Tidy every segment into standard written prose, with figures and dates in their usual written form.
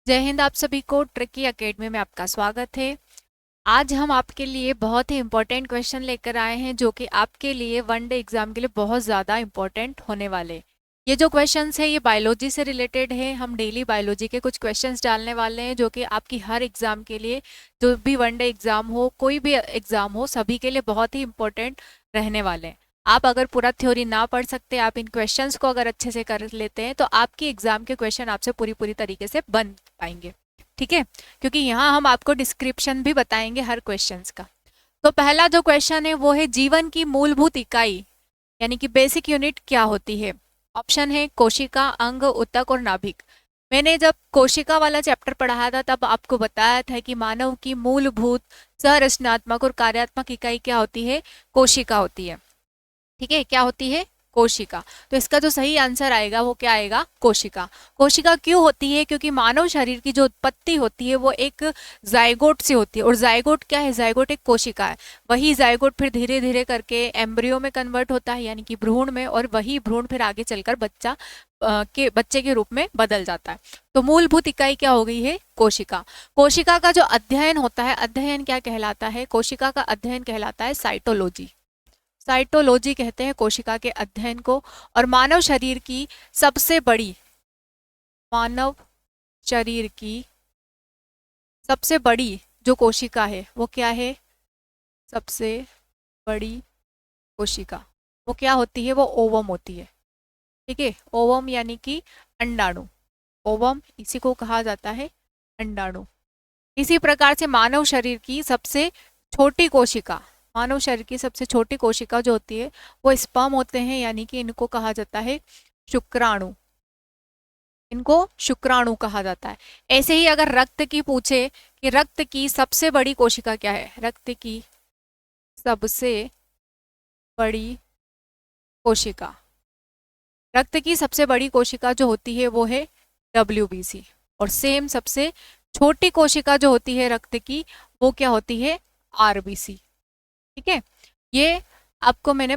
जय हिंद। आप सभी को ट्रिकी एकेडमी में आपका स्वागत है। आज हम आपके लिए बहुत ही इम्पोर्टेंट क्वेश्चन लेकर आए हैं जो कि आपके लिए वनडे एग्जाम के लिए बहुत ज़्यादा इम्पोर्टेंट होने वाले। ये जो क्वेश्चंस है ये बायोलॉजी से रिलेटेड है। हम डेली बायोलॉजी के कुछ क्वेश्चंस डालने वाले हैं जो कि आपकी हर एग्जाम के लिए, जो भी वनडे एग्जाम हो, कोई भी एग्जाम हो, सभी के लिए बहुत ही इम्पोर्टेंट रहने वाले हैं। आप अगर पूरा थ्योरी ना पढ़ सकते, आप इन क्वेश्चंस को अगर अच्छे से कर लेते हैं तो आपकी एग्जाम के क्वेश्चन आपसे पूरी पूरी तरीके से बन पाएंगे। ठीक है, क्योंकि यहाँ हम आपको डिस्क्रिप्शन भी बताएंगे हर क्वेश्चंस का। तो पहला जो क्वेश्चन है वो है जीवन की मूलभूत इकाई यानी कि बेसिक यूनिट क्या होती है। ऑप्शन है कोशिका, अंग, ऊतक और नाभिक। मैंने जब कोशिका वाला चैप्टर पढ़ाया था तब आपको बताया था कि मानव की मूलभूत संरचनात्मक और कार्यात्मक इकाई क्या होती है, कोशिका होती है। ठीक है, क्या होती है, कोशिका। तो इसका जो सही आंसर आएगा वो क्या आएगा, कोशिका। कोशिका क्यों होती है, क्योंकि मानव शरीर की जो उत्पत्ति होती है वो एक जायगोट से होती है। और जायगोट क्या है, जायगोट एक कोशिका है। वही जायगोट फिर धीरे धीरे करके एम्ब्रियो में कन्वर्ट होता है यानी कि भ्रूण में, और वही भ्रूण फिर आगे चलकर बच्चे के रूप में बदल जाता है। तो मूलभूत इकाई क्या हो गई है, कोशिका। कोशिका का जो अध्ययन होता है, अध्ययन क्या कहलाता है, कोशिका का अध्ययन कहलाता है साइटोलॉजी। साइटोलॉजी कहते हैं कोशिका के अध्ययन को। और मानव शरीर की सबसे बड़ी, मानव शरीर की सबसे बड़ी जो कोशिका है वो क्या है, सबसे बड़ी कोशिका वो क्या होती है, वो ओवम होती है। ठीक है, ओवम यानी कि अंडाणु। ओवम इसी को कहा जाता है अंडाणु। इसी प्रकार से मानव शरीर की सबसे छोटी कोशिका, मानव शरीर की सबसे छोटी कोशिका जो होती है वो स्पर्म होते हैं यानी कि इनको कहा जाता है शुक्राणु। इनको शुक्राणु कहा जाता है। ऐसे ही अगर रक्त की पूछे कि रक्त की सबसे बड़ी कोशिका क्या है, रक्त की सबसे बड़ी कोशिका, रक्त की सबसे बड़ी कोशिका जो होती है वो है WBC। और सेम सबसे छोटी कोशिका जो होती है रक्त की वो क्या होती है, RBC। ठीक है, ये आपको मैंने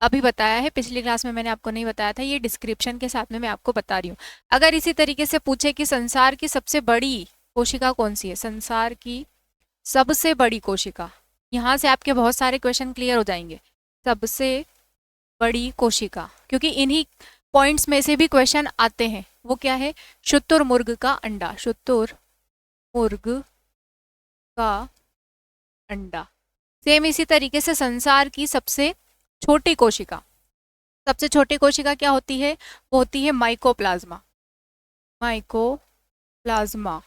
अभी बताया है, पिछली क्लास में मैंने आपको नहीं बताया था, ये डिस्क्रिप्शन के साथ में मैं आपको बता रही हूँ। अगर इसी तरीके से पूछे कि संसार की सबसे बड़ी कोशिका कौन सी है, संसार की सबसे बड़ी कोशिका, यहाँ से आपके बहुत सारे क्वेश्चन क्लियर हो जाएंगे। सबसे बड़ी कोशिका, क्योंकि इन्हीं पॉइंट्स में से भी क्वेश्चन आते हैं। वो क्या है, शुतुरमुर्ग का अंडा, शुतुरमुर्ग का अंडा। सेम इसी तरीके से संसार की सबसे छोटी कोशिका, सबसे छोटी कोशिका क्या होती है, वो होती है माइकोप्लाज्मा। माइकोप्लाज्मा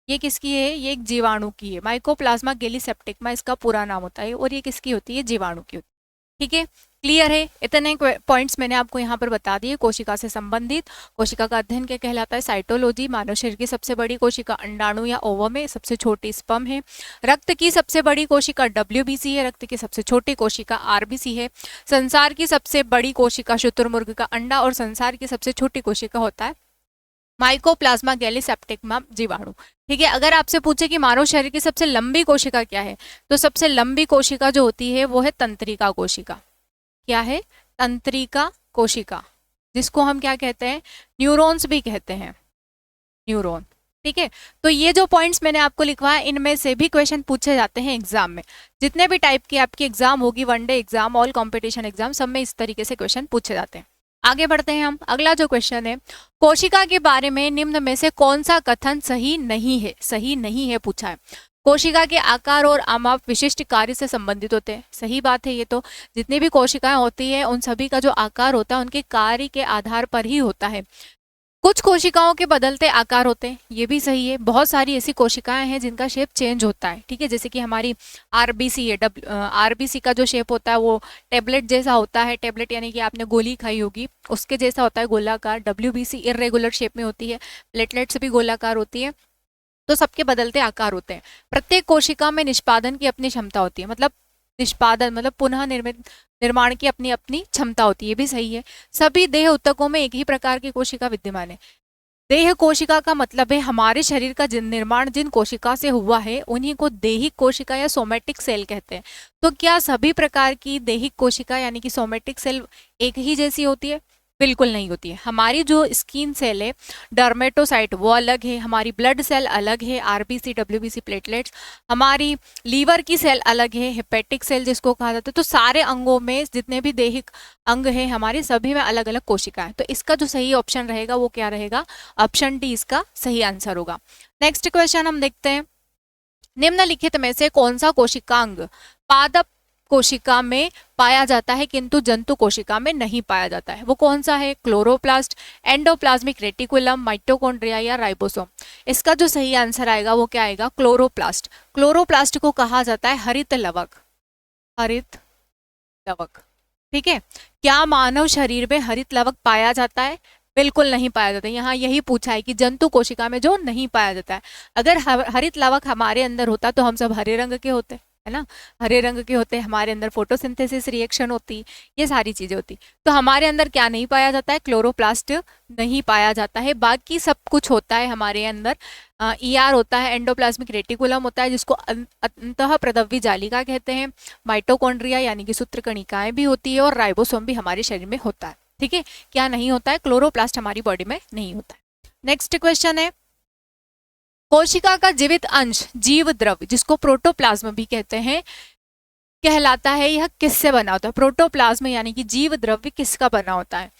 ये किसकी है, ये एक जीवाणु की है। माइकोप्लाज्मा गैलीसेप्टिकमा इसका पूरा नाम होता है, और ये किसकी होती है, जीवाणु की होती है। ठीक है, क्लियर है। इतने पॉइंट्स मैंने आपको यहाँ पर बता दिए कोशिका से संबंधित। कोशिका का अध्ययन क्या कहलाता है, साइटोलॉजी। मानव शरीर की सबसे बड़ी कोशिका अंडाणु या ओवम है, सबसे छोटी स्पर्म है। रक्त की सबसे बड़ी कोशिका WBC है, रक्त की सबसे छोटी कोशिका RBC है। संसार की सबसे बड़ी कोशिका शुतुरमुर्ग का अंडा, और संसार की सबसे छोटी कोशिका होता है माइकोप्लाज्मा गैलीसेप्टिकमा जीवाणु। ठीक है, अगर आपसे पूछे कि मानव शरीर की सबसे लंबी कोशिका क्या है, तो सबसे लंबी कोशिका जो होती है वो है तंत्रिका कोशिका। क्या है, तंत्रिका कोशिका, जिसको हम क्या कहते हैं, न्यूरॉन्स भी कहते हैं, न्यूरॉन। ठीक है, तो ये जो पॉइंट्स मैंने आपको लिखवाया इनमें से भी क्वेश्चन पूछे जाते हैं एग्जाम में। जितने भी टाइप की आपकी एग्जाम होगी, one day exam, all competition exam, सब में इस तरीके से क्वेश्चन पूछे जाते हैं। आगे बढ़ते हैं हम। अगला जो क्वेश्चन है, कोशिका के बारे में निम्न में से कौन सा कथन सही नहीं है, सही नहीं है पूछा है। कोशिका के आकार और आमाप विशिष्ट कार्य से संबंधित होते हैं, सही बात है ये तो। जितनी भी कोशिकाएं होती है उन सभी का जो आकार होता है उनके कार्य के आधार पर ही होता है। कुछ कोशिकाओं के बदलते आकार होते हैं, ये भी सही है। बहुत सारी ऐसी कोशिकाएं हैं जिनका शेप चेंज होता है। ठीक है, जैसे कि हमारी RBC है, RBC का जो शेप होता है वो टेबलेट जैसा होता है। टेबलेट यानी कि आपने गोली खाई होगी, उसके जैसा होता है, गोलाकार। WBC इर्रेगुलर शेप में होती है। प्लेटलेट्स भी गोलाकार होती है। तो सबके बदलते आकार होते हैं। प्रत्येक कोशिका में निष्पादन की अपनी क्षमता होती है, मतलब निष्पादन मतलब पुनः निर्माण की अपनी अपनी क्षमता होती है, ये भी सही है। सभी देह ऊतकों में एक ही प्रकार की कोशिका विद्यमान है। देह कोशिका का मतलब है हमारे शरीर का निर्माण जिन कोशिका से हुआ है उन्हीं को देहिक कोशिका या सोमेटिक सेल कहते हैं। तो क्या सभी प्रकार की देहिक कोशिका यानी कि सोमेटिक सेल एक ही जैसी होती है? बिल्कुल नहीं होती है। हमारी जो स्किन सेल है डर्मेटोसाइट वो अलग है, हमारी ब्लड सेल अलग है, आरबीसी डब्ल्यूबीसी प्लेटलेट्स, हमारी लीवर की सेल अलग है, हेपेटिक सेल जिसको कहा जाता है। तो सारे अंगों में जितने भी दैहिक अंग है हमारे सभी में अलग अलग कोशिका है। तो इसका जो सही ऑप्शन रहेगा वो क्या रहेगा, ऑप्शन डी इसका सही आंसर होगा। नेक्स्ट क्वेश्चन हम देखते हैं, निम्नलिखित में से कौन सा कोशिकांग पादप कोशिका में पाया जाता है किंतु जंतु कोशिका में नहीं पाया जाता है? वो कौन सा है, क्लोरोप्लास्ट, एंडोप्लाज्मिक रेटिकुलम, माइटोकॉन्ड्रिया या राइबोसोम? इसका जो सही आंसर आएगा वो क्या आएगा, क्लोरोप्लास्ट। क्लोरोप्लास्ट को कहा जाता है हरित लवक, हरित लवक। ठीक है, क्या मानव शरीर में हरित लवक पाया जाता है? बिल्कुल नहीं पाया जाता। यहाँ यही पूछा है कि जंतु कोशिका में जो नहीं पाया जाता है। अगर हरित लवक हमारे अंदर होता तो हम सब हरे रंग के होते, है ना, हरे रंग के होते, हमारे अंदर फोटोसिंथेसिस रिएक्शन होती, ये सारी चीजें होती। तो हमारे अंदर क्या नहीं पाया जाता है, क्लोरोप्लास्ट नहीं पाया जाता है। बाकी सब कुछ होता है हमारे अंदर, ईआर होता है, एंडोप्लाज्मिक रेटिकुलम होता है जिसको अंतः प्रदव्य जालिका कहते हैं, माइटोकॉन्ड्रिया यानी कि सूत्रकणिकाएं भी होती है, और राइबोसोम भी हमारे शरीर में होता है। ठीक है, क्या नहीं होता है, क्लोरोप्लास्ट हमारी बॉडी में नहीं होता है। नेक्स्ट क्वेश्चन है, कोशिका का जीवित अंश जीव द्रव्य जिसको प्रोटोप्लाज्म भी कहते हैं कहलाता है, यह किससे बना होता है? प्रोटोप्लाज्म यानी कि जीव द्रव्य किसका बना होता है?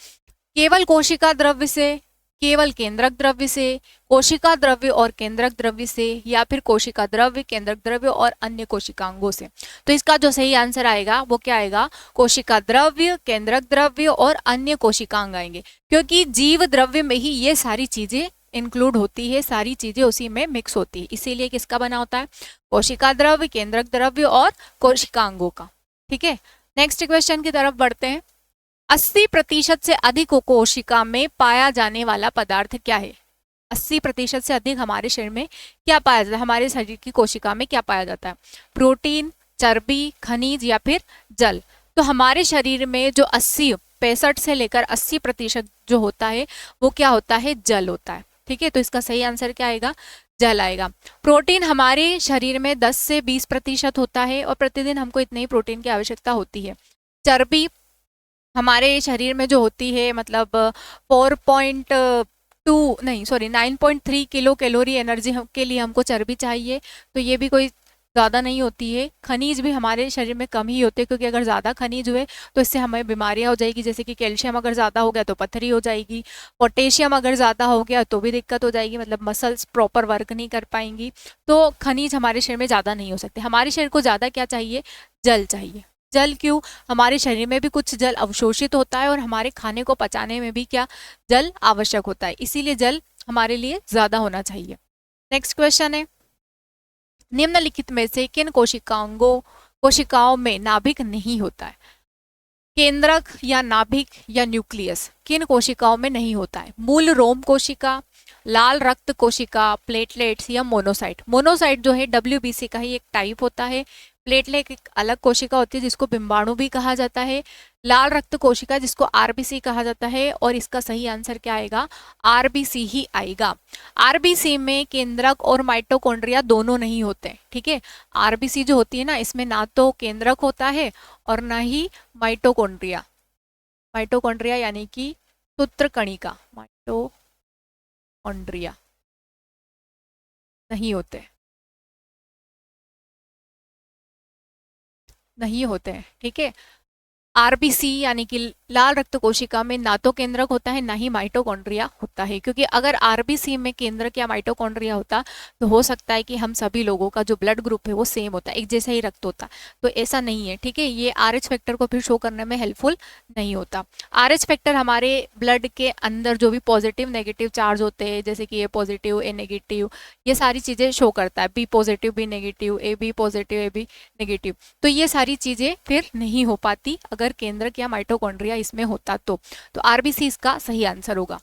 केवल कोशिका द्रव्य से, केवल केंद्रक द्रव्य से, कोशिका द्रव्य और केंद्रक द्रव्य से, या फिर कोशिका द्रव्य, केंद्रक द्रव्य और अन्य कोशिकांगों से? तो इसका जो सही आंसर आएगा वो क्या आएगा, कोशिका द्रव्य, केंद्रक द्रव्य और अन्य कोशिकांग आएंगे, क्योंकि जीव द्रव्य में ही ये सारी चीजें इंक्लूड होती है, सारी चीजें उसी में मिक्स होती है, इसीलिए किसका बना होता है, कोशिका द्रव्य, केंद्रक द्रव्य और कोशिकांगों का। ठीक है, नेक्स्ट क्वेश्चन की तरफ बढ़ते हैं, 80% से अधिक कोशिका में पाया जाने वाला पदार्थ क्या है? 80% से अधिक हमारे शरीर में क्या पाया जाता है, हमारे शरीर की कोशिका में क्या पाया जाता है? प्रोटीन, चर्बी, खनिज या फिर जल? तो हमारे शरीर में जो 65 से लेकर 80% जो होता है वो क्या होता है, जल होता है। ठीक है, तो इसका सही आंसर क्या आएगा, जल आएगा। प्रोटीन हमारे शरीर में 10 से 20% होता है और प्रतिदिन हमको इतने ही प्रोटीन की आवश्यकता होती है। चर्बी हमारे शरीर में जो होती है मतलब 9.3 किलो कैलोरी एनर्जी के लिए हमको चर्बी चाहिए, तो ये भी कोई ज़्यादा नहीं होती है। खनिज भी हमारे शरीर में कम ही होते हैं, क्योंकि अगर ज़्यादा खनिज हुए तो इससे हमें बीमारियां हो जाएगी, जैसे कि कैल्शियम अगर ज़्यादा हो गया तो पथरी हो जाएगी, पोटेशियम अगर ज़्यादा हो गया तो भी दिक्कत हो जाएगी, मतलब मसल्स प्रॉपर वर्क नहीं कर पाएंगी। तो खनिज हमारे शरीर में ज़्यादा नहीं हो सकते। हमारे शरीर को ज़्यादा क्या चाहिए, जल चाहिए। जल क्यों, हमारे शरीर में भी कुछ जल अवशोषित होता है और हमारे खाने को पचाने में भी क्या जल आवश्यक होता है, इसीलिए जल हमारे लिए ज़्यादा होना चाहिए। नेक्स्ट क्वेश्चन है, निम्नलिखित में से किन कोशिकाओं में नाभिक नहीं होता है? केंद्रक या नाभिक या न्यूक्लियस, किन कोशिकाओं में नहीं होता है? मूल रोम कोशिका, लाल रक्त कोशिका, प्लेटलेट्स या मोनोसाइट? मोनोसाइट जो है डब्ल्यूबीसी का ही एक टाइप होता है, प्लेटलेट एक अलग कोशिका होती है जिसको बिंबाणु भी कहा जाता है, लाल रक्त कोशिका जिसको आरबीसी कहा जाता है, और इसका सही आंसर क्या आएगा, आरबीसी ही आएगा। आरबीसी में केंद्रक और माइटोकॉन्ड्रिया दोनों नहीं होते। ठीक है, आरबीसी जो होती है ना इसमें ना तो केंद्रक होता है और ना ही माइटोकॉन्ड्रिया। माइटोकॉन्ड्रिया यानी कि सूत्रकणिका, माइटोकॉन्ड्रिया नहीं होते, नहीं होते हैं। ठीक है, आरबीसी यानी कि लाल रक्त कोशिका में ना तो केंद्रक होता है ना ही माइटोकॉन्ड्रिया होता है, क्योंकि अगर आरबीसी में केंद्रक या माइटोकॉन्ड्रिया होता तो हो सकता है कि हम सभी लोगों का जो ब्लड ग्रुप है वो सेम होता, एक जैसा ही रक्त होता, तो ऐसा नहीं है। ठीक है, ये आरएच फैक्टर को फिर शो करने में हेल्पफुल नहीं होता। आरएच फैक्टर हमारे ब्लड के अंदर जो भी पॉजिटिव नेगेटिव चार्ज होते हैं, जैसे कि ए पॉजिटिव ए नेगेटिव, ये सारी चीज़ें शो करता है, B positive B negative, A B positive A B negative, तो ये सारी चीज़ें फिर नहीं हो पाती अगर केंद्रक या माइटोकॉन्ड्रिया इसमें होता तो आरबीसी इसका सही आंसर होगा।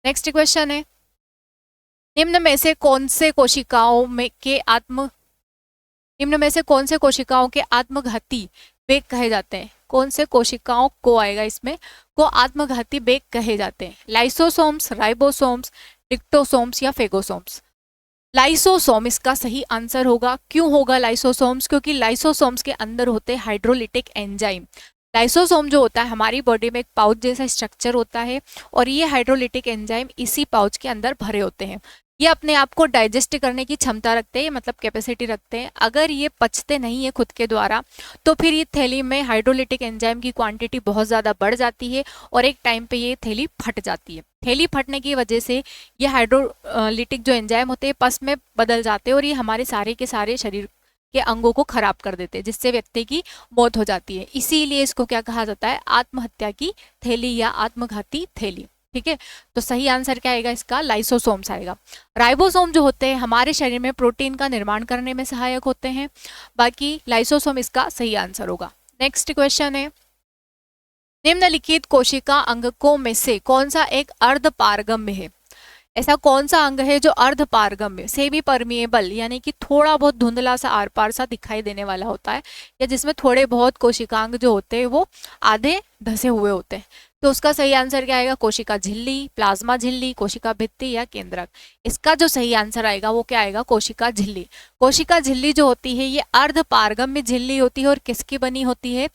नेक्स्ट क्वेश्चन है, निम्न में से कौन से कोशिकाओं के आत्मघाती वेग कहे जाते हैं? कौन से कोशिकाओं को आएगा इसमें, को आत्मघाती वेग कहे जाते हैं? लाइसोसोम्स, राइबोसोम्स, डिक्टोसोम्स या फेगोसोम्स? लाइसोसोम इसका सही आंसर होगा। क्यों होगा लाइसोसोम्स, क्योंकि लाइसोसोम्स के अंदर होते हैं हाइड्रोलिटिक एंजाइम। लाइसोसोम जो होता है हमारी बॉडी में एक पाउच जैसा स्ट्रक्चर होता है और ये हाइड्रोलिटिक एंजाइम इसी पाउच के अंदर भरे होते हैं। ये अपने आप को डाइजेस्ट करने की क्षमता रखते हैं, मतलब कैपेसिटी रखते हैं। अगर ये पचते नहीं है खुद के द्वारा तो फिर ये थैली में हाइड्रोलिटिक एंजाइम की क्वांटिटी बहुत ज़्यादा बढ़ जाती है और एक टाइम पे ये थैली फट जाती है। थैली फटने की वजह से ये हाइड्रोलिटिक जो एंजाइम होते हैं पस में बदल जाते हैं और ये हमारे सारे के सारे शरीर के अंगों को खराब कर देते हैं, जिससे व्यक्ति की मौत हो जाती है। इसीलिए इसको क्या कहा जाता है, आत्महत्या की थैली या आत्मघाती थैली। ठीक है, तो सही आंसर क्या आएगा इसका, लाइसोसोम्स आएगा। राइबोसोम जो होते हैं हमारे शरीर में प्रोटीन का निर्माण करने में सहायक होते हैं, बाकी लाइसोसोम इसका सही आंसर होगा। नेक्स्ट क्वेश्चन है, निम्नलिखित कोशिका अंगकों में से कौन सा एक अर्धपारगम्य है? ऐसा कौन सा अंग है जो अर्धपारगम्य, सेमी परमिएबल, यानी कि थोड़ा बहुत धुंधला सा आर पार सा दिखाई देने वाला होता है, या जिसमें थोड़े बहुत कोशिकांग जो होते हैं वो आधे धसे हुए होते हैं? तो उसका सही आंसर क्या आएगा, कोशिका झिल्ली, प्लाज्मा झिल्ली, कोशिका भित्ति या केंद्रक। इसका जो सही आंसर आएगा वो क्या आएगा, कोशिका झिल्ली। कोशिका झिल्ली जो होती है ये अर्धपारगम्य झिल्ली होती है और किसकी बनी होती है,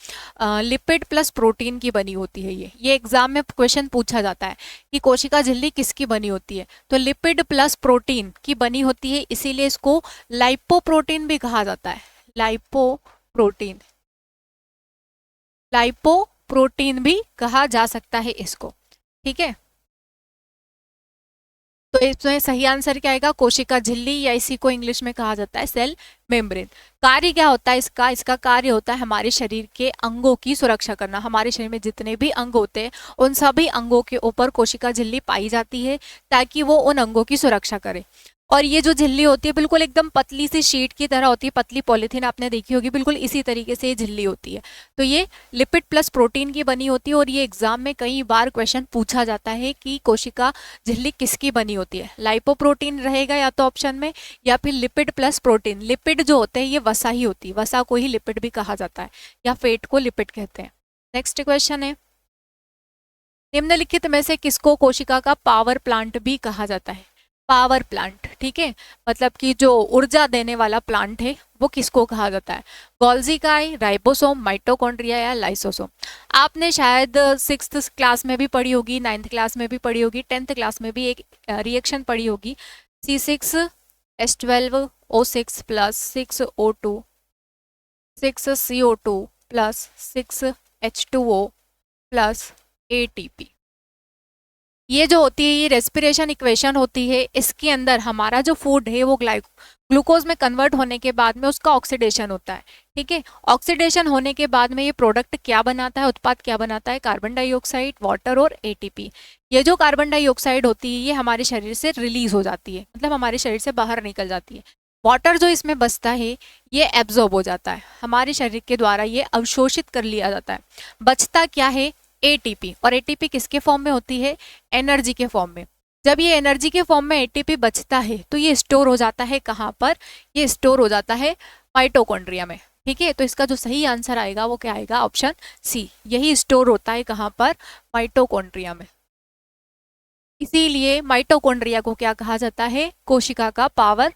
लिपिड प्लस प्रोटीन की बनी होती है। ये एग्जाम में क्वेश्चन पूछा जाता है कि कोशिका झिल्ली किसकी बनी होती है, तो लिपिड प्लस प्रोटीन की बनी होती है, इसीलिए इसको लाइपोप्रोटीन भी कहा जाता है। लाइपोप्रोटीन, लाइपोप्रोटीन भी कहा जा सकता है इसको। ठीक है, तो इसमें सही आंसर क्या आएगा, कोशिका झिल्ली, या इसी को इंग्लिश में कहा जाता है सेल मेम्ब्रेन। कार्य क्या होता है इसका, इसका कार्य होता है हमारे शरीर के अंगों की सुरक्षा करना। हमारे शरीर में जितने भी अंग होते हैं उन सभी अंगों के ऊपर कोशिका झिल्ली पाई जाती है ताकि वो उन अंगों की सुरक्षा करे। और ये जो झिल्ली होती है बिल्कुल एकदम पतली सी शीट की तरह होती है, पतली पॉलीथीन आपने देखी होगी, बिल्कुल इसी तरीके से ये झिल्ली होती है। तो ये लिपिड प्लस प्रोटीन की बनी होती है और ये एग्जाम में कई बार क्वेश्चन पूछा जाता है कि कोशिका झिल्ली किसकी बनी होती है, लाइपोप्रोटीन रहेगा या तो ऑप्शन में, या फिर लिपिड प्लस प्रोटीन। लिपिड जो होते हैं ये वसा ही होती है, वसा को ही लिपिड भी कहा जाता है, या फेट को लिपिड कहते हैं। नेक्स्ट क्वेश्चन है, निम्नलिखित में से किसको कोशिका का पावर प्लांट भी कहा जाता है? पावर प्लांट, ठीक है, मतलब कि जो ऊर्जा देने वाला प्लांट है वो किसको कहा जाता है? गोल्जी काई, राइबोसोम, माइटोकॉन्ड्रिया या लाइसोसोम। आपने शायद 6th क्लास में भी पढ़ी होगी, 9th क्लास में भी पढ़ी होगी, 10th क्लास में भी एक रिएक्शन पढ़ी होगी, C6H12O6 plus 6O2 6CO2 plus 6H2O plus ATP। ये जो होती है ये रेस्पिरेशन इक्वेशन होती है। इसके अंदर हमारा जो फूड है वो ग्लूकोज में कन्वर्ट होने के बाद में उसका ऑक्सीडेशन होता है। ठीक है, ऑक्सीडेशन होने के बाद में ये प्रोडक्ट क्या बनाता है, उत्पाद क्या बनाता है, कार्बन डाइऑक्साइड, वाटर और एटीपी। ये जो कार्बन डाइऑक्साइड होती है ये हमारे शरीर से रिलीज हो जाती है, मतलब हमारे शरीर से बाहर निकल जाती है। वाटर जो इसमें बचता है ये एब्जॉर्ब हो जाता है, हमारे शरीर के द्वारा ये अवशोषित कर लिया जाता है। बचता क्या है, एटीपी। और एटीपी किसके फॉर्म में होती है, एनर्जी के फॉर्म में। जब ये एनर्जी के फॉर्म में एटीपी बचता है तो ये स्टोर हो जाता है कहाँ पर, ये स्टोर हो जाता है माइटोकॉन्ड्रिया में। ठीक है, तो इसका जो सही आंसर आएगा वो क्या आएगा, ऑप्शन सी। यही स्टोर होता है कहाँ पर, माइटोकॉन्ड्रिया में। इसीलिए माइटोकॉन्ड्रिया को क्या कहा जाता है, कोशिका का पावर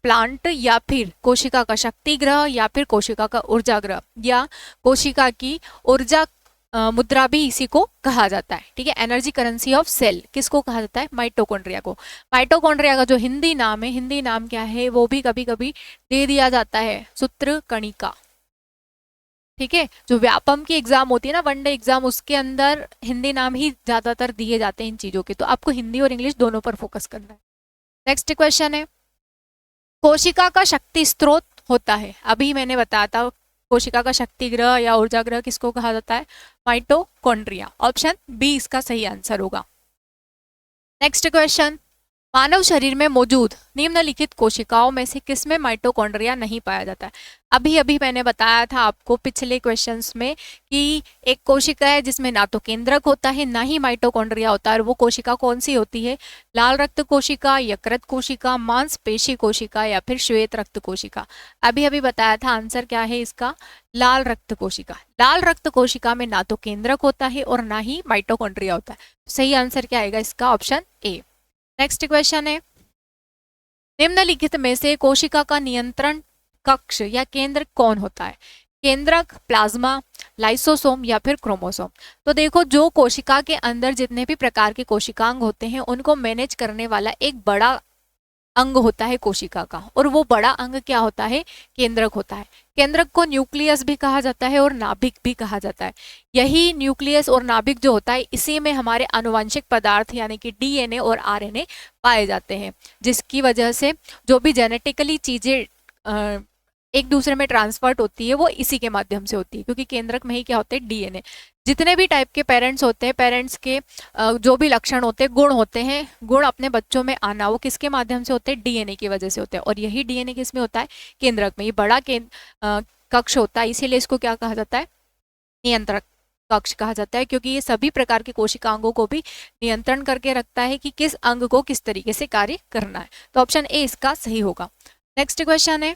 प्लांट, या फिर कोशिका का शक्ति ग्रह, या फिर कोशिका का ऊर्जा ग्रह, या कोशिका की ऊर्जा मुद्रा भी इसी को कहा जाता है। ठीक है, एनर्जी करेंसी ऑफ सेल किसको कहा जाता है, माइटोकॉन्ड्रिया को। माइटोकॉन्ड्रिया का जो हिंदी नाम है, हिंदी नाम क्या है वो भी कभी कभी दे दिया जाता है, सूत्र कणिका। ठीक है, जो व्यापम की एग्जाम होती है ना, वनडे एग्जाम, उसके अंदर हिंदी नाम ही ज्यादातर दिए जाते हैं इन चीजों के, तो आपको हिंदी और इंग्लिश दोनों पर फोकस करना है। नेक्स्ट क्वेश्चन है, कोशिका का शक्ति स्रोत होता है, अभी मैंने बताया था कोशिका का शक्ति ग्रह या ऊर्जा ग्रह किसको कहा जाता है, माइटोकॉन्ड्रिया। ऑप्शन बी इसका सही आंसर होगा। नेक्स्ट क्वेश्चन, मानव शरीर में मौजूद निम्नलिखित कोशिकाओं में से किसमें माइटोकॉन्ड्रिया नहीं पाया जाता है? अभी अभी मैंने बताया था आपको पिछले क्वेश्चंस में कि एक कोशिका है जिसमें ना तो केंद्रक होता है ना ही माइटोकॉन्ड्रिया होता है, और वो कोशिका कौन सी होती है, लाल रक्त कोशिका, यकृत कोशिका, मांसपेशी कोशिका, या फिर श्वेत रक्त कोशिका। अभी अभी बताया था, आंसर क्या है इसका, लाल रक्त कोशिका। लाल रक्त कोशिका में ना तो केंद्रक होता है और ना ही माइटोकॉन्ड्रिया होता है। सही आंसर क्या आएगा इसका, ऑप्शन ए। नेक्स्ट क्वेश्चन है, निम्नलिखित में से कोशिका का नियंत्रण कक्ष या केंद्र कौन होता है? केंद्रक, प्लाज्मा, लाइसोसोम या फिर क्रोमोसोम। तो देखो जो कोशिका के अंदर जितने भी प्रकार के कोशिकांग होते हैं उनको मैनेज करने वाला एक बड़ा अंग होता है कोशिका का, और वो बड़ा अंग क्या होता है, केंद्रक होता है। केंद्रक को न्यूक्लियस भी कहा जाता है और नाभिक भी कहा जाता है। यही न्यूक्लियस और नाभिक जो होता है इसी में हमारे आनुवंशिक पदार्थ यानी कि डीएनए और आरएनए पाए जाते हैं, जिसकी वजह से जो भी जेनेटिकली चीजें एक दूसरे में ट्रांसफर्ट होती है वो इसी के माध्यम से होती है, क्योंकि केंद्रक में ही क्या होते हैं, डीएनए। जितने भी टाइप के पेरेंट्स होते हैं, पेरेंट्स के जो भी लक्षण होते हैं, गुण होते हैं, गुण अपने बच्चों में आना, वो किसके माध्यम से होते हैं, डीएनए की वजह से होते हैं। और यही डीएनए किस में होता है, केंद्रक में। ये बड़ा कक्ष होता है, इसीलिए इसको क्या कहा जाता है, नियंत्रक कक्ष कहा जाता है, क्योंकि ये सभी प्रकार के कोशिकांगों को भी नियंत्रण करके रखता है कि किस अंग को किस तरीके से कार्य करना है। तो ऑप्शन ए इसका सही होगा। नेक्स्ट क्वेश्चन है,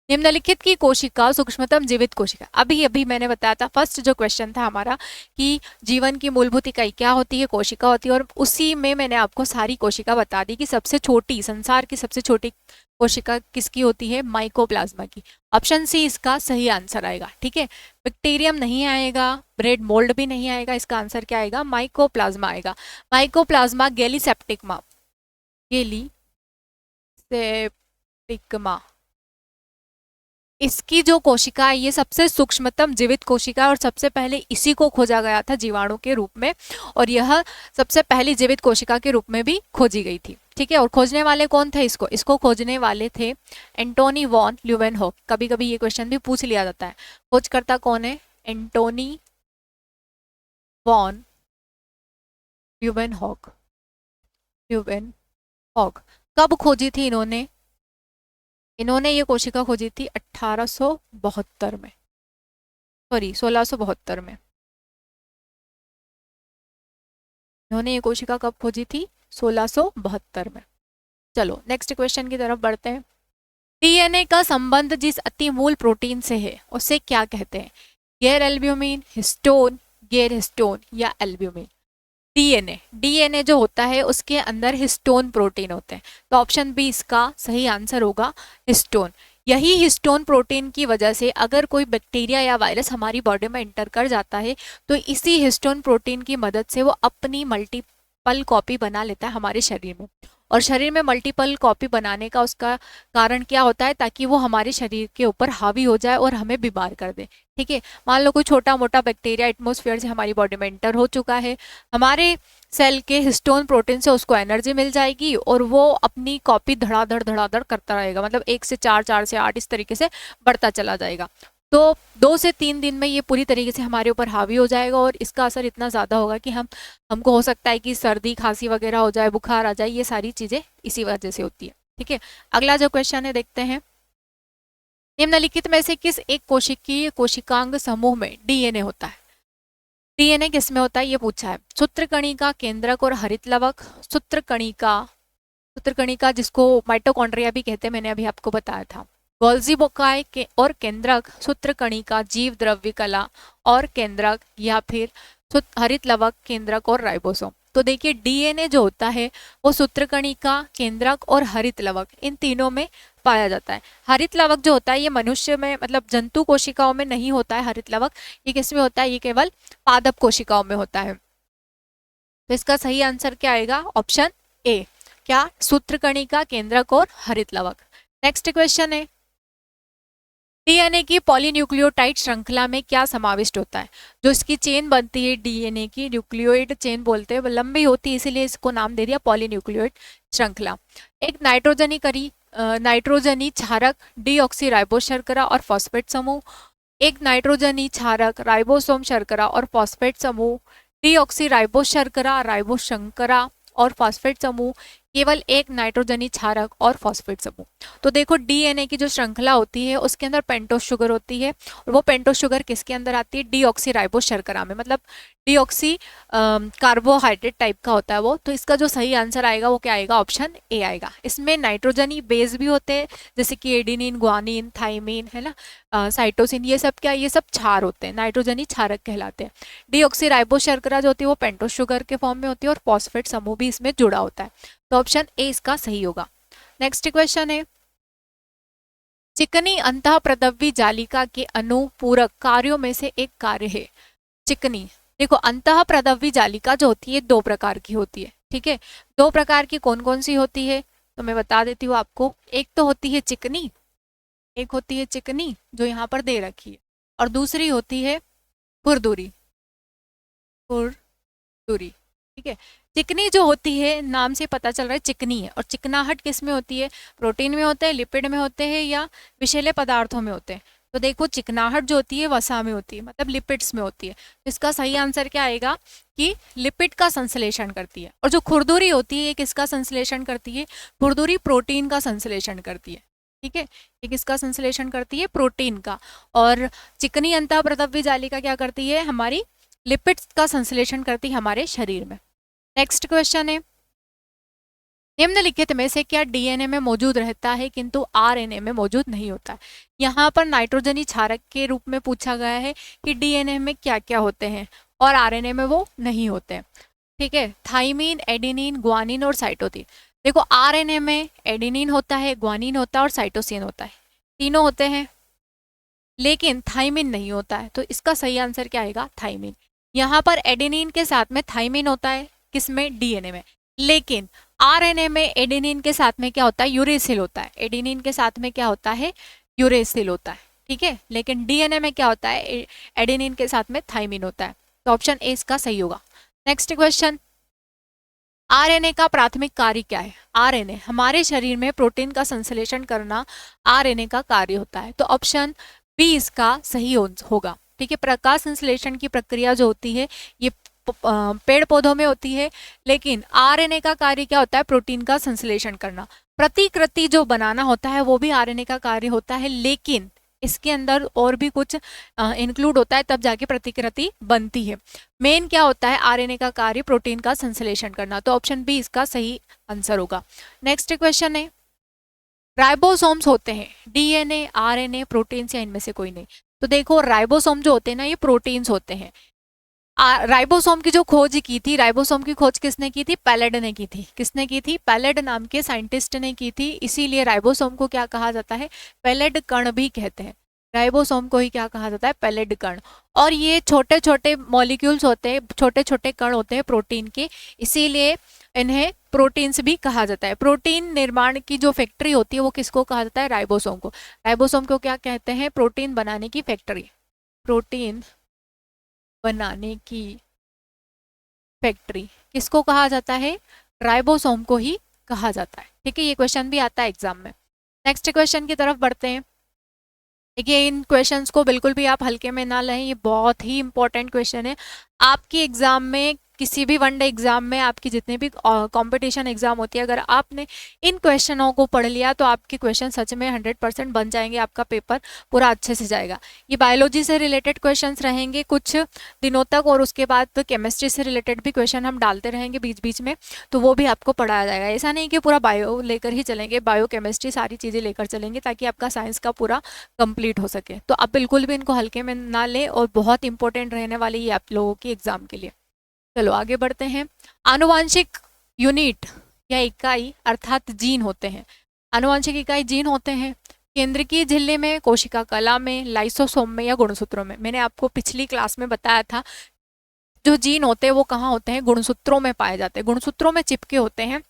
निम्नलिखित की कोशिका सूक्ष्मतम जीवित कोशिका। अभी अभी मैंने बताया था, फर्स्ट जो क्वेश्चन था हमारा कि जीवन की मूलभूत इकाई क्या होती है, कोशिका होती है, और उसी में मैंने आपको सारी कोशिका बता दी कि सबसे छोटी, संसार की सबसे छोटी कोशिका किसकी होती है, माइकोप्लाज्मा की। ऑप्शन सी इसका सही आंसर आएगा। ठीक है, बैक्टीरियम नहीं आएगा, ब्रेड मोल्ड भी नहीं आएगा, इसका आंसर क्या आएगा, माइकोप्लाज्मा आएगा। माइकोप्लाज्मा गैलीसेप्टिकमा, गैलीसेप्टिकमा इसकी जो कोशिका है ये सबसे सूक्ष्मतम जीवित कोशिका है, और सबसे पहले इसी को खोजा गया था जीवाणु के रूप में, और यह सबसे पहली जीवित कोशिका के रूप में भी खोजी गई थी। ठीक है, और खोजने वाले कौन थे, इसको खोजने वाले थे एंटोनी वॉन ल्यूवेनहॉक। कभी कभी ये क्वेश्चन भी पूछ लिया जाता है, खोजकर्ता कौन है, एंटोनी वॉन ल्यूवेनहॉक। कब खोजी थी इन्होंने ये कोशिका खोजी थी 1872 में, सॉरी 1672 में। इन्होंने ये कोशिका कब खोजी थी, 1672 में। चलो नेक्स्ट क्वेश्चन की तरफ बढ़ते हैं। डीएनए का संबंध जिस अति मूल प्रोटीन से है उसे क्या कहते हैं, गैर एल्ब्यूमिन, हिस्टोन, गैर हिस्टोन या एल्ब्यूमिन। डीएनए जो होता है उसके अंदर हिस्टोन प्रोटीन होते हैं, तो ऑप्शन बी इसका सही आंसर होगा, हिस्टोन। यही हिस्टोन प्रोटीन की वजह से अगर कोई बैक्टीरिया या वायरस हमारी बॉडी में एंटर कर जाता है तो इसी हिस्टोन प्रोटीन की मदद से वो अपनी मल्टीपल कॉपी बना लेता है हमारे शरीर में। और शरीर में मल्टीपल कॉपी बनाने का उसका कारण क्या होता है, ताकि वो हमारे शरीर के ऊपर हावी हो जाए और हमें बीमार कर दे। ठीक है, मान लो कोई छोटा मोटा बैक्टीरिया एटमॉस्फेयर से हमारी बॉडी में एंटर हो चुका है, हमारे सेल के हिस्टोन प्रोटीन से उसको एनर्जी मिल जाएगी और वो अपनी कॉपी धड़ाधड़ करता रहेगा, मतलब 1 से 4, 4 से 8 इस तरीके से बढ़ता चला जाएगा। तो 2 से 3 दिन में ये पूरी तरीके से हमारे ऊपर हावी हो जाएगा, और इसका असर इतना ज़्यादा होगा कि हमको हो सकता है कि सर्दी खांसी वगैरह हो जाए, बुखार आ जाए, ये सारी चीज़ें इसी वजह से होती है। ठीक है, अगला जो क्वेश्चन है देखते हैं, निम्नलिखित में से किस एक कोशिकीय कोशिकांग समूह में डीएनए होता है। डीएनए किस में होता है ये पूछा है। सूत्रकणिका, केंद्रक और हरितलवक। सूत्रकणिका जिसको माइटोकॉन्ड्रिया भी कहते हैं, मैंने अभी आपको बताया था। गोल्जी बोकाय के और केंद्रक, सूत्रकणिका, जीव द्रव्य कला और केंद्रक, या फिर हरितलवक, केंद्रक और राइबोसोम। तो देखिए डीएनए जो होता है वो सूत्रकणिका, केंद्रक और हरितलवक इन तीनों में पाया जाता है। हरितलवक जो होता है ये मनुष्य में, मतलब जंतु कोशिकाओं में नहीं होता है हरितलवक, ये किसमें होता है, ये केवल पादप कोशिकाओं में होता है। तो इसका सही आंसर क्या आएगा, ऑप्शन ए, क्या, सूत्रकणिका, केंद्रक और हरितलवक। नेक्स्ट क्वेश्चन है, डीएनए की पॉलीन्यूक्लियोटाइड श्रृंखला में क्या समाविष्ट होता है। जो इसकी चेन बनती है डीएनए की, न्यूक्लियोइड चेन बोलते हैं, वो लंबी होती है इसीलिए इसको नाम दे दिया पॉलीन्यूक्लियोइड श्रृंखला। एक नाइट्रोजनी क्षारक, डीऑक्सीराइबोस शर्करा और फॉस्फेट समूह। एक नाइट्रोजनी क्षारक, राइबोसोम शर्करा और फॉस्फेट समूह, डीऑक्सीराइबोस शर्करा, राइबोस शर्करा और फॉस्फेट समूह, केवल एक नाइट्रोजनी क्षारक और फॉस्फेट समूह। तो देखो डीएनए की जो श्रृंखला होती है उसके अंदर पेंटोस शुगर होती है, और वो पेंटोस शुगर किसके अंदर आती है, डीऑक्सीराइबोस शर्करा में, मतलब डीऑक्सी कार्बोहाइड्रेट टाइप का होता है वो। तो इसका जो सही आंसर आएगा वो क्या आएगा, ऑप्शन ए आएगा। इसमें नाइट्रोजनी बेस भी होते हैं जैसे कि एडिनिन, ग्वानिन, थाइमिन, है ना, साइटोसिन, ये सब क्या, ये सब क्षार होते हैं, नाइट्रोजनी क्षारक कहलाते हैं। डीऑक्सीराइबोस शर्करा जो होती है वो पेंटोस शुगर के फॉर्म में होती है, और फॉस्फेट समूह भी इसमें जुड़ा होता है। तो ऑप्शन ए इसका सही होगा। नेक्स्ट क्वेश्चन है, चिकनी अंतःप्रदव्य जालिका के अनुपूरक कार्यों में से एक कार्य है। चिकनी, देखो अंतःप्रदव्य जालिका जो होती है 2 प्रकार की होती है, ठीक है। 2 प्रकार की कौन कौन सी होती है तो मैं बता देती हूँ आपको। एक तो होती है चिकनी, एक होती है चिकनी जो यहाँ पर दे रखी है, और दूसरी होती है खुरदुरी, खुरदुरी, ठीक है। चिकनी जो होती है नाम से पता चल रहा है चिकनी है, और चिकनाहट किस में होती है, प्रोटीन में होते हैं, लिपिड में होते हैं, या विषैले पदार्थों में होते हैं। तो देखो चिकनाहट जो होती है वसा में होती है, मतलब लिपिड्स में होती है। इसका सही आंसर क्या आएगा कि लिपिड का संश्लेषण करती है। और जो खुरदुरी होती है ये किसका संश्लेषण करती है, खुरदुरी प्रोटीन का संश्लेषण करती है, ठीक है। ये किसका संश्लेषण करती है, प्रोटीन का। और चिकनी अंतःप्रदव्य जालिका क्या करती है, हमारी लिपिड्स का संश्लेषण करती है हमारे शरीर में। नेक्स्ट क्वेश्चन है, निम्नलिखित में से क्या डीएनए में मौजूद रहता है किंतु आरएनए में मौजूद नहीं होता है। यहाँ पर नाइट्रोजनी क्षारक के रूप में पूछा गया है कि डीएनए में क्या क्या होते हैं और आरएनए में वो नहीं होते हैं, ठीक है। थाइमीन, एडेनिन, ग्वानिन और साइटोसिन। देखो आरएनए में एडेनिन होता है, ग्वानिन होता है और साइटोसिन होता है, तीनों होते हैं, लेकिन थाइमिन नहीं होता है। तो इसका सही आंसर क्या आएगा, थाइमिन। यहाँ पर एडेनिन के साथ में थाइमिन होता है, किसमें, डीएनए में। लेकिन आरएनए में एडेनिन के साथ में क्या होता है, यूरेसिल होता है। एडेनिन के साथ में क्या होता है, यूरेसिल होता है, ठीक है। लेकिन डीएनए में क्या होता है, एडेनिन के साथ में थाइमिन होता है। तो ऑप्शन ए इसका सही होगा। नेक्स्ट क्वेश्चन, आरएनए का प्राथमिक कार्य क्या है। आरएनए, हमारे शरीर में प्रोटीन का संश्लेषण करना आरएनए का कार्य होता है। तो ऑप्शन बी इसका सही होगा, ठीक है। प्रकाश संश्लेषण की प्रक्रिया जो होती है ये पेड़ पौधों में होती है, लेकिन आरएनए का कार्य क्या होता है, प्रोटीन का संश्लेषण करना। प्रतिकृति जो बनाना होता है वो भी आरएनए का कार्य होता है, लेकिन इसके अंदर और भी कुछ इंक्लूड होता है, तब जाके प्रतिकृति बनती है। मेन क्या होता है, आरएनए का कार्य प्रोटीन का संश्लेषण करना। तो ऑप्शन बी इसका सही आंसर होगा। नेक्स्ट क्वेश्चन है, राइबोसोम्स होते हैं डीएनए, आरएनए, प्रोटीन्स या इनमें से कोई नहीं। तो देखो राइबोसोम जो होते हैं ना ये प्रोटीन्स होते हैं। राइबोसोम की जो खोज की थी, राइबोसोम की खोज किसने की थी, पैलेड ने की थी। किसने की थी, पैलेड नाम के साइंटिस्ट ने की थी। इसीलिए राइबोसोम को क्या कहा जाता है, पैलेड कण भी कहते हैं। राइबोसोम को ही क्या कहा जाता है, पैलेड कण। और ये छोटे छोटे मॉलिक्यूल्स होते हैं, छोटे छोटे कण होते हैं प्रोटीन के, इसीलिए इन्हें प्रोटीन्स भी कहा जाता है। प्रोटीन निर्माण की जो फैक्ट्री होती है वो किसको कहा जाता है, राइबोसोम को। राइबोसोम को क्या कहते हैं, प्रोटीन बनाने की फैक्ट्री, प्रोटीन बनाने की फैक्ट्री किसको कहा जाता है, राइबोसोम को ही कहा जाता है, ठीक है। ये क्वेश्चन भी आता है एग्जाम में। नेक्स्ट क्वेश्चन की तरफ बढ़ते हैं। देखिए इन क्वेश्चंस को बिल्कुल भी आप हल्के में ना लें, ये बहुत ही इंपॉर्टेंट क्वेश्चन है। आपकी एग्जाम में, किसी भी वनडे एग्जाम में, आपकी जितने भी कंपटीशन एग्जाम होती है, अगर आपने इन क्वेश्चनों को पढ़ लिया तो आपके क्वेश्चन सच में 100% बन जाएंगे, आपका पेपर पूरा अच्छे से जाएगा। ये बायोलॉजी से रिलेटेड क्वेश्चंस रहेंगे कुछ दिनों तक, और उसके बाद केमिस्ट्री से रिलेटेड भी क्वेश्चन हम डालते रहेंगे बीच बीच में, तो वो भी आपको पढ़ाया जाएगा। ऐसा नहीं कि पूरा बायो लेकर ही चलेंगे, बायो केमिस्ट्री सारी चीज़ें लेकर चलेंगे ताकि आपका साइंस का पूरा कंप्लीट हो सके। तो आप बिल्कुल भी इनको हल्के में ना लें, और बहुत इंपॉर्टेंट रहने वाली ये आप लोगों की एग्जाम के लिए। चलो आगे बढ़ते हैं। आनुवांशिक यूनिट या इकाई अर्थात जीन होते हैं। आनुवांशिक इकाई जीन होते हैं केंद्रीय झिल्ली में, कोशिका कला में, लाइसोसोम में या गुणसूत्रों में। मैंने आपको पिछली क्लास में बताया था जो जीन होते हैं वो कहाँ होते हैं, गुणसूत्रों में पाए जाते हैं। गुणसूत्रों में चिपके होते हैं।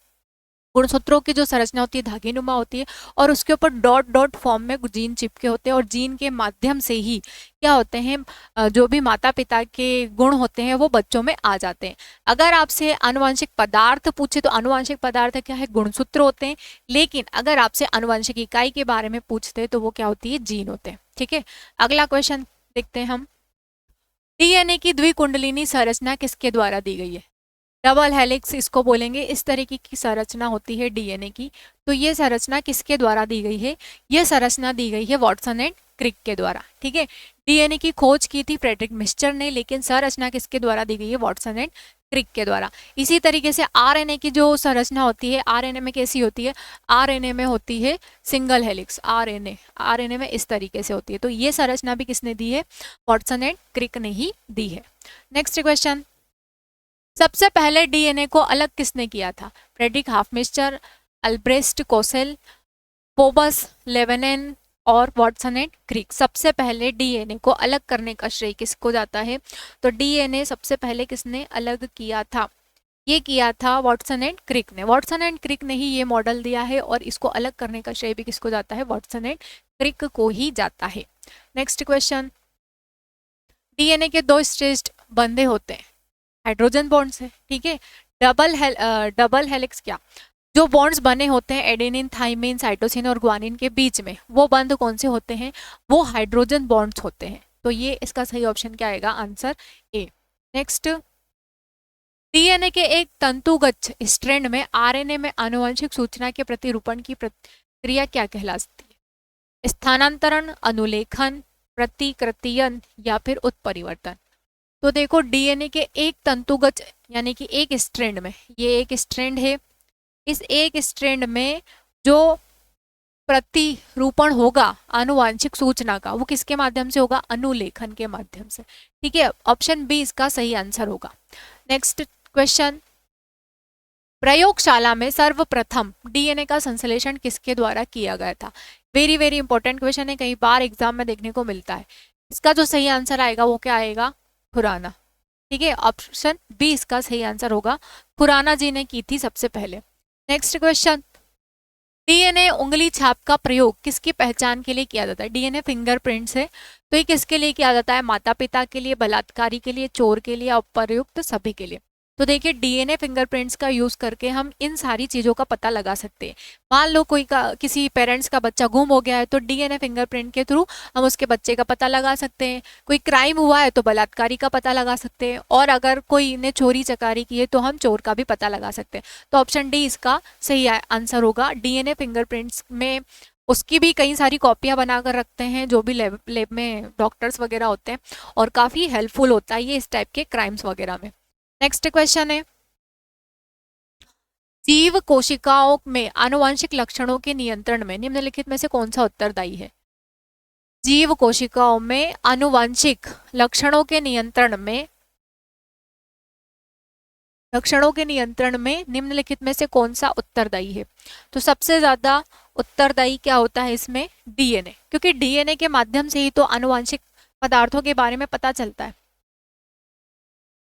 गुणसूत्रों की जो संरचना होती है धागे नुमा होती है, और उसके ऊपर डॉट डॉट फॉर्म में जीन चिपके होते हैं, और जीन के माध्यम से ही क्या होते हैं, जो भी माता पिता के गुण होते हैं वो बच्चों में आ जाते हैं। अगर आपसे आनुवांशिक पदार्थ पूछे तो आनुवांशिक पदार्थ क्या है, गुणसूत्र होते हैं। लेकिन अगर आपसे आनुवांशिक इकाई के बारे में पूछते हैं तो वो क्या होती है, जीन होते हैं, ठीक है। अगला क्वेश्चन देखते हैं हम। डीएनए की द्विकुंडलिनी संरचना किसके द्वारा दी गई है, डबल हेलिक्स इसको बोलेंगे। इस तरीके की संरचना होती है डीएनए की। तो ये संरचना किसके द्वारा दी गई है, ये संरचना दी गई है वाटसन एंड क्रिक के द्वारा, ठीक है। डीएनए की खोज की थी फ्रेडरिक मिस्चर ने, लेकिन संरचना किसके द्वारा दी गई है, वाटसन एंड क्रिक के द्वारा। इसी तरीके से आरएनए की जो संरचना होती है, आरएनए में कैसी होती है, आरएनए में होती है सिंगल हेलिक्स। आरएनए में इस तरीके से होती है। तो ये संरचना भी किसने दी है, वाटसन एंड क्रिक ने ही दी है। नेक्स्ट क्वेश्चन, सबसे पहले डीएनए को अलग किसने किया था, फ्रेडरिक हाफमिस्टर, अल्ब्रेस्ट कोसेल, फोबस लेवेनेन, और वॉटसन एंड क्रिक। सबसे पहले डीएनए को अलग करने का श्रेय किसको जाता है? तो डीएनए सबसे पहले किसने अलग किया था? ये किया था वॉटसन एंड क्रिक ने। वॉटसन एंड क्रिक ने ही ये मॉडल दिया है और इसको अलग करने का श्रेय भी किसको जाता है? वॉटसन एंड क्रिक को ही जाता है। नेक्स्ट क्वेश्चन, डीएनए के 2 स्ट्रेच्ड बंधे होते हैं हाइड्रोजन बॉन्ड से, ठीक है। डबल हेलिक्स क्या? जो बॉन्ड्स बने होते हैं एडेनिन, थाइमिन, साइटोसिन और ग्वानिन के बीच में, वो बंध कौन से होते हैं? वो हाइड्रोजन बॉन्ड्स होते हैं। तो ये इसका सही ऑप्शन क्या आएगा? Answer A. नेक्स्ट, डीएनए के एक तंतुगत स्ट्रैंड में आरएनए में आनुवंशिक सूचना के प्रतिरूपण की प्रक्रिया क्या कहलाती है? स्थानांतरण, अनुलेखन, प्रतिकृतियन या फिर उत्परिवर्तन। तो देखो, डीएनए के एक तंतुगत यानी कि एक स्ट्रैंड में, ये एक स्ट्रैंड है, इस एक स्ट्रैंड में जो प्रतिरूपण होगा आनुवांशिक सूचना का, वो किसके माध्यम से होगा? अनुलेखन के माध्यम से, ठीक है। ऑप्शन बी इसका सही आंसर होगा। नेक्स्ट क्वेश्चन, प्रयोगशाला में सर्वप्रथम डीएनए का संश्लेषण किसके द्वारा किया गया था? वेरी वेरी इंपॉर्टेंट क्वेश्चन है, कई बार एग्जाम में देखने को मिलता है। इसका जो सही आंसर आएगा वो क्या आएगा? खुराना, ठीक है। ऑप्शन बी इसका सही आंसर होगा, खुराना जी ने की थी सबसे पहले। नेक्स्ट क्वेश्चन, डीएनए उंगली छाप का प्रयोग किसकी पहचान के लिए किया जाता है? डीएनए फिंगरप्रिंट से, तो ये किसके लिए किया जाता है? माता पिता के लिए, बलात्कारी के लिए, चोर के लिए, अप्रयुक्त सभी के लिए। तो देखिए, डीएनए फिंगरप्रिंट्स का यूज करके हम इन सारी चीजों का पता लगा सकते हैं। मान लो किसी पेरेंट्स का बच्चा गुम हो गया है, तो डीएनए फिंगरप्रिंट के थ्रू हम उसके बच्चे का पता लगा सकते हैं। कोई क्राइम हुआ है तो बलात्कारी का पता लगा सकते हैं, और अगर कोई ने चोरी चकारी की है तो हम चोर का भी पता लगा सकते हैं। तो ऑप्शन डी इसका सही आंसर होगा। डीएनए फिंगरप्रिंट्स में उसकी भी कई सारी कॉपियां बनाकर रखते हैं जो भी लेब में डॉक्टर्स वगैरह होते हैं, और काफी हेल्पफुल होता है ये इस टाइप के क्राइम्स वगैरह में। नेक्स्ट क्वेश्चन है, जीव कोशिकाओं में आनुवंशिक लक्षणों के नियंत्रण में निम्नलिखित में से कौन सा उत्तरदायी है? जीव कोशिकाओं में आनुवंशिक लक्षणों के नियंत्रण में निम्नलिखित में से कौन सा उत्तरदायी है? तो सबसे ज्यादा उत्तरदायी क्या होता है इसमें? डीएनए, क्योंकि डीएनए के माध्यम से ही तो आनुवंशिक पदार्थों के बारे में पता चलता है।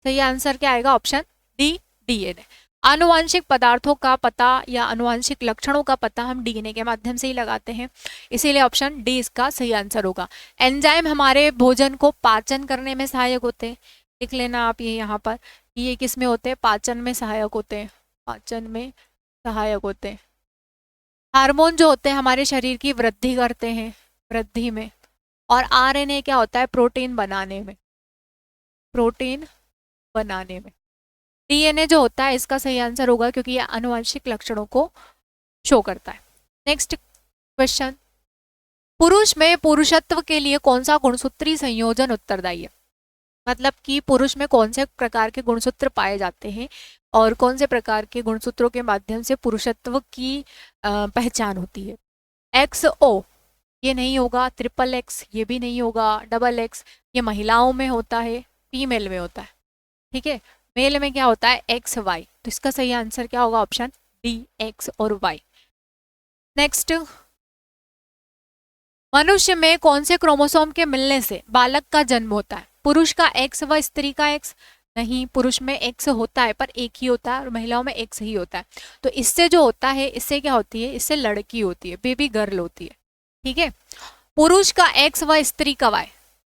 सही आंसर क्या आएगा? Option D, DNA. आनुवंशिक पदार्थों का पता या आनुवंशिक लक्षणों का पता हम डीएनए के माध्यम से ही लगाते हैं, इसीलिए ऑप्शन डी इसका सही आंसर होगा। एंजाइम हमारे भोजन को पाचन करने में सहायक होते हैं, लिख लेना आप ये यहाँ पर, ये किस में होते हैं? पाचन में सहायक होते हैं, पाचन में सहायक होते हैं। हार्मोन जो होते हैं हमारे शरीर की वृद्धि करते हैं, वृद्धि में। और आरएनए क्या होता है? प्रोटीन बनाने में, प्रोटीन बनाने में। डीएनए जो होता है इसका सही आंसर होगा, क्योंकि यह आनुवंशिक लक्षणों को शो करता है। नेक्स्ट क्वेश्चन, पुरुष में पुरुषत्व के लिए कौन सा गुणसूत्री संयोजन उत्तरदायी है? मतलब कि पुरुष में कौन से प्रकार के गुणसूत्र पाए जाते हैं और कौन से प्रकार के गुणसूत्रों के माध्यम से पुरुषत्व की पहचान होती है? XO ये नहीं होगा, XXX ये भी नहीं होगा, XX ये महिलाओं में होता है, फीमेल में होता है, ठीक है। मेल में क्या होता है? XY। तो इसका सही आंसर क्या होगा? ऑप्शन डी, X और Y। नेक्स्ट, मनुष्य में कौन से क्रोमोसोम के मिलने से बालक का जन्म होता है? पुरुष का X व स्त्री का X? नहीं, पुरुष में X होता है पर एक ही होता है, और महिलाओं में X ही होता है। तो इससे जो होता है, इससे क्या होती है? इससे लड़की होती है, बेबी गर्ल होती है, ठीक है। पुरुष का X व स्त्री का Y,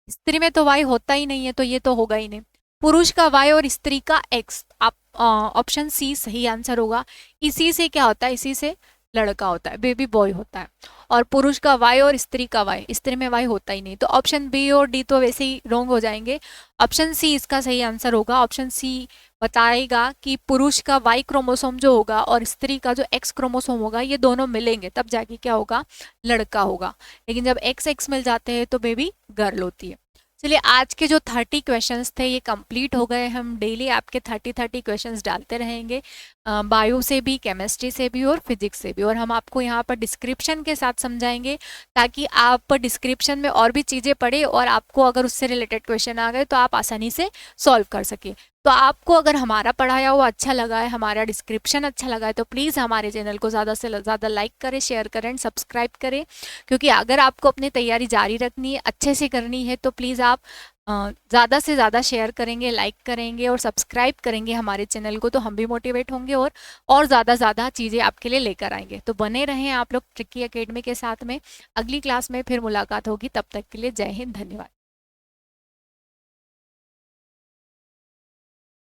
स्त्री में तो Y होता ही नहीं है, तो ये तो होगा ही नहीं। पुरुष का Y और स्त्री का X, आप ऑप्शन सी सही आंसर होगा। इसी से क्या होता है? इसी से लड़का होता है, बेबी बॉय होता है। और पुरुष का Y और स्त्री का Y, स्त्री में Y होता ही नहीं, तो ऑप्शन बी और डी तो वैसे ही रॉन्ग हो जाएंगे। ऑप्शन सी इसका सही आंसर होगा। ऑप्शन सी बताएगा कि पुरुष का Y क्रोमोसोम जो होगा और स्त्री का जो X क्रोमोसोम होगा, ये दोनों मिलेंगे तब जाके क्या होगा? लड़का होगा। लेकिन जब XX मिल जाते हैं तो बेबी गर्ल होती है। चलिए, आज के जो 30 क्वेश्चंस थे ये कंप्लीट हो गए। हम डेली आपके 30 क्वेश्चंस डालते रहेंगे, बायो से भी, केमिस्ट्री से भी और फिजिक्स से भी, और हम आपको यहाँ पर डिस्क्रिप्शन के साथ समझाएंगे, ताकि आप डिस्क्रिप्शन में और भी चीज़ें पढ़े और आपको अगर उससे रिलेटेड क्वेश्चन आ गए तो आप आसानी से सॉल्व कर सके। तो आपको अगर हमारा पढ़ाया हुआ अच्छा लगा है, हमारा डिस्क्रिप्शन अच्छा लगा है, तो प्लीज़ हमारे चैनल को ज़्यादा से ज़्यादा लाइक करें, शेयर करें एंड सब्सक्राइब करें। क्योंकि अगर आपको अपनी तैयारी जारी रखनी है, अच्छे से करनी है, तो प्लीज़ आप ज़्यादा से ज़्यादा शेयर करेंगे, लाइक करेंगे और सब्सक्राइब करेंगे हमारे चैनल को, तो हम भी मोटिवेट होंगे और ज़्यादा चीज़ें आपके लिए लेकर आएंगे। तो बने रहें आप लोग ट्रिकी एकेडमी के साथ में। अगली क्लास में फिर मुलाकात होगी, तब तक के लिए जय हिंद, धन्यवाद।